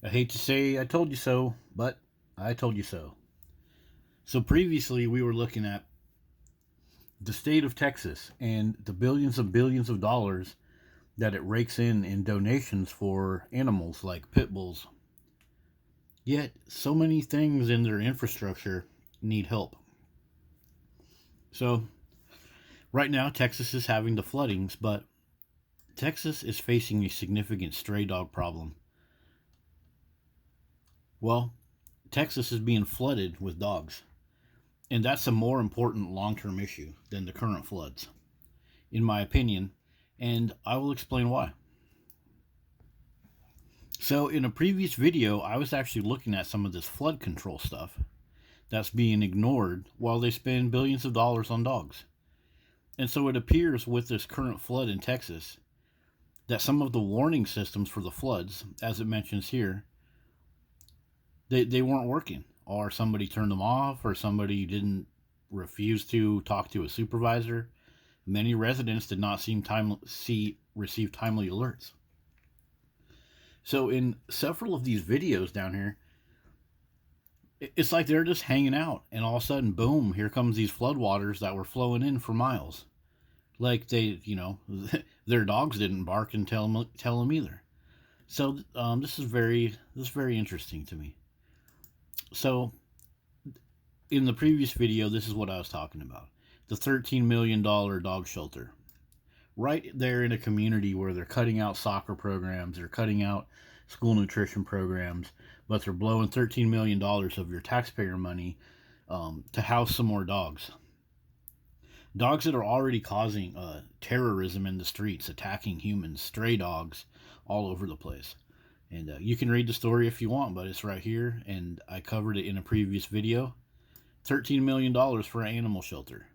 I hate to say I told you so, but I told you so. So previously we were looking at the state of Texas and the billions of dollars that it rakes in donations for animals like pit bulls. Yet so many things in their infrastructure need help. So right now Texas is having the floodings, but Texas is facing a significant stray dog problem. Well, Texas is being flooded with dogs. And that's a more important long term issue than the current floods, in my opinion, and I will explain why. So, in a previous video, I was actually looking at some of this flood control stuff that's being ignored while they spend billions of dollars on dogs. And so it appears with this current flood in Texas that some of the warning systems for the floods, as it mentions here, they weren't working, or somebody turned them off, or somebody didn't refuse to talk to a supervisor. Many residents did not receive timely alerts. So in several of these videos down here, it's like they're just hanging out, and all of a sudden, boom! Here comes these floodwaters that were flowing in for miles. Like their dogs didn't bark and tell them either. So this is very interesting to me. So in the previous video, this is what I was talking about: the $13 million dog shelter right there in a community where they're cutting out soccer programs, they're cutting out school nutrition programs, but they're blowing $13 million of your taxpayer money to house some more dogs. Dogs that are already causing terrorism in the streets, attacking humans, stray dogs all over the place. And you can read the story if you want, but it's right here, and I covered it in a previous video. $13 million for an animal shelter.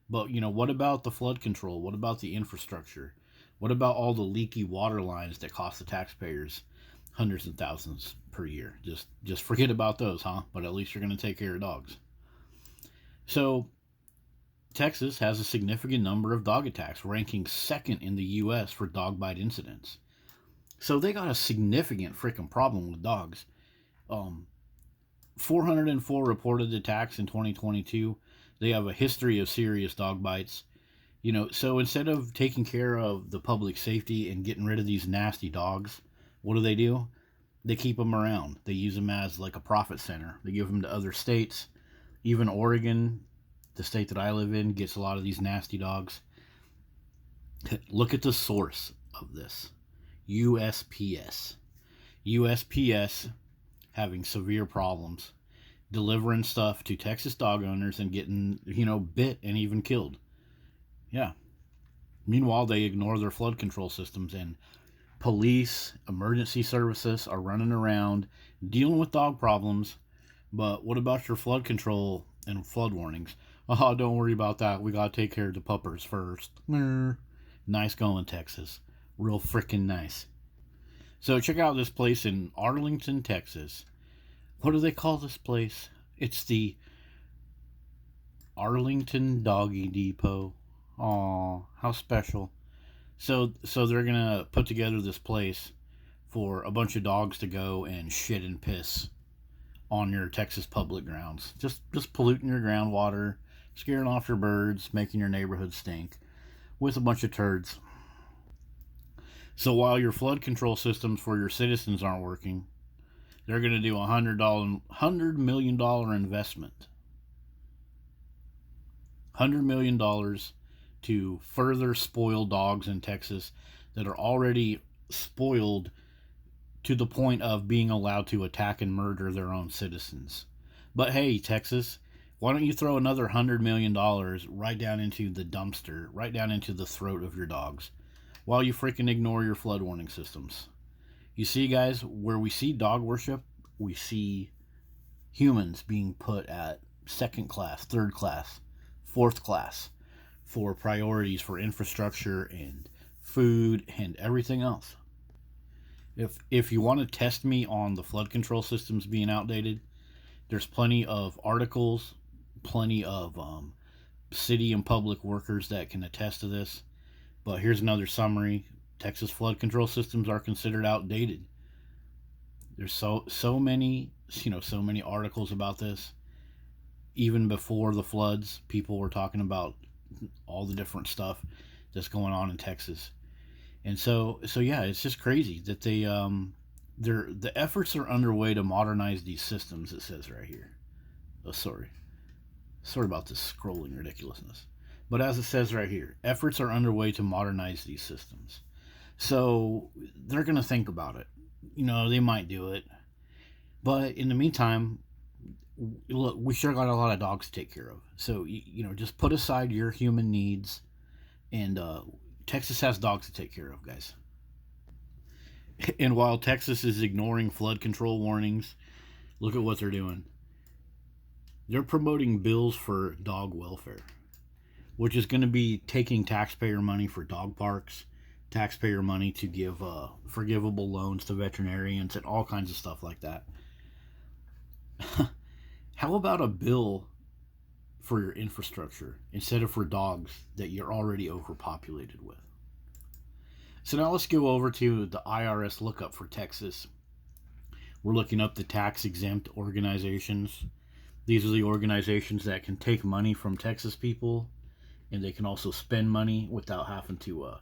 But, what about the flood control? What about the infrastructure? What about all the leaky water lines that cost the taxpayers hundreds of thousands per year? Just forget about those, huh? But at least you're going to take care of dogs. So, Texas has a significant number of dog attacks, ranking second in the U.S. for dog bite incidents. So they got a significant freaking problem with dogs. 404 reported attacks in 2022. They have a history of serious dog bites. So instead of taking care of the public safety and getting rid of these nasty dogs, what do? They keep them around. They use them as like a profit center. They give them to other states. Even Oregon, the state that I live in, gets a lot of these nasty dogs. Look at the source of this: USPS. USPS having severe problems delivering stuff to Texas dog owners and getting, bit and even killed. Yeah. Meanwhile, they ignore their flood control systems, and police, emergency services are running around dealing with dog problems. But what about your flood control and flood warnings? Oh, don't worry about that. We got to take care of the puppers first. Nice going, Texas. Real freaking nice. So check out this place in Arlington, Texas. What do they call this place? It's the Arlington Doggy Depot. Aw, how special. So they're gonna put together this place for a bunch of dogs to go and shit and piss on your Texas public grounds. Just polluting your groundwater, scaring off your birds, making your neighborhood stink with a bunch of turds. So while your flood control systems for your citizens aren't working, they're going to do $100 million investment. $100 million to further spoil dogs in Texas that are already spoiled to the point of being allowed to attack and murder their own citizens. But hey, Texas, why don't you throw another $100 million right down into the dumpster, right down into the throat of your dogs, while you freaking ignore your flood warning systems? You see, guys, where we see dog worship, we see humans being put at second class, third class, fourth class for priorities for infrastructure and food and everything else. If you want to test me on the flood control systems being outdated, there's plenty of articles, plenty of city and public workers that can attest to this. But here's another summary: Texas flood control systems are considered outdated. There's so many, so many articles about this. Even before the floods, people were talking about all the different stuff that's going on in Texas. And so yeah, it's just crazy that the efforts are underway to modernize these systems. It says right here. Oh, sorry about this scrolling ridiculousness. But as it says right here, efforts are underway to modernize these systems. So they're gonna think about it. They might do it, but in the meantime, look, we sure got a lot of dogs to take care of. So just put aside your human needs, and Texas has dogs to take care of, guys. And while Texas is ignoring flood control warnings, look at what they're doing. They're promoting bills for dog welfare, which is going to be taking taxpayer money for dog parks, taxpayer money to give forgivable loans to veterinarians, and all kinds of stuff like that. How about a bill for your infrastructure instead of for dogs that you're already overpopulated with? So now let's go over to the IRS lookup for Texas. We're looking up the tax exempt organizations. These are the organizations that can take money from Texas people, and they can also spend money without having to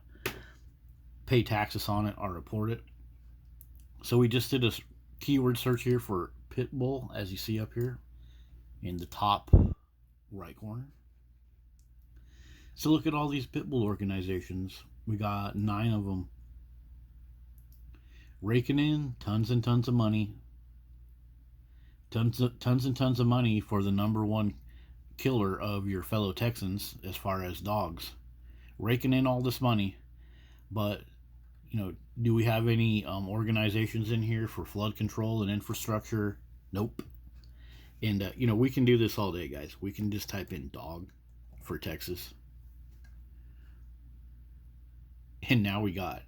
pay taxes on it or report it. So we just did a keyword search here for pit bull, as you see up here in the top right corner. So look at all these pit bull organizations. We got 9 of them raking in tons and tons of money. Tons and tons of money for the number one killer of your fellow Texans as far as dogs. Raking in all this money. But, do we have any organizations in here for flood control and infrastructure? Nope. And, we can do this all day, guys. We can just type in dog for Texas. And now we got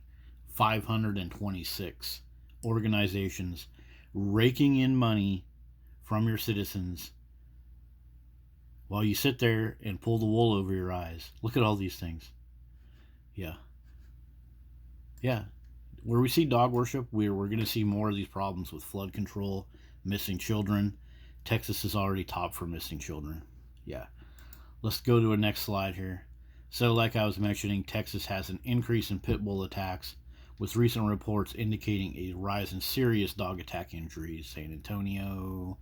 526 organizations raking in money from your citizens while you sit there and pull the wool over your eyes. Look at all these things. Yeah. Where we see dog worship, we're going to see more of these problems with flood control, missing children. Texas is already top for missing children. Yeah. Let's go to a next slide here. So like I was mentioning, Texas has an increase in pit bull attacks, with recent reports indicating a rise in serious dog attack injuries. San Antonio.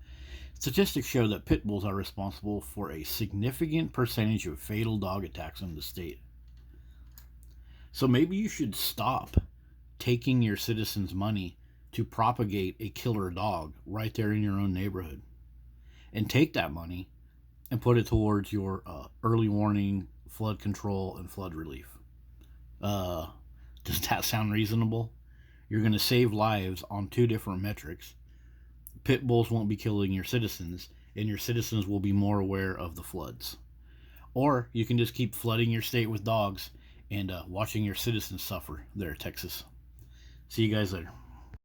Statistics show that pit bulls are responsible for a significant percentage of fatal dog attacks in the state. So maybe you should stop taking your citizens' money to propagate a killer dog right there in your own neighborhood, and take that money and put it towards your early warning, flood control, and flood relief. Does that sound reasonable? You're going to save lives on 2 different metrics. Pit bulls won't be killing your citizens, and your citizens will be more aware of the floods. Or you can just keep flooding your state with dogs and watching your citizens suffer there, Texas. See you guys later.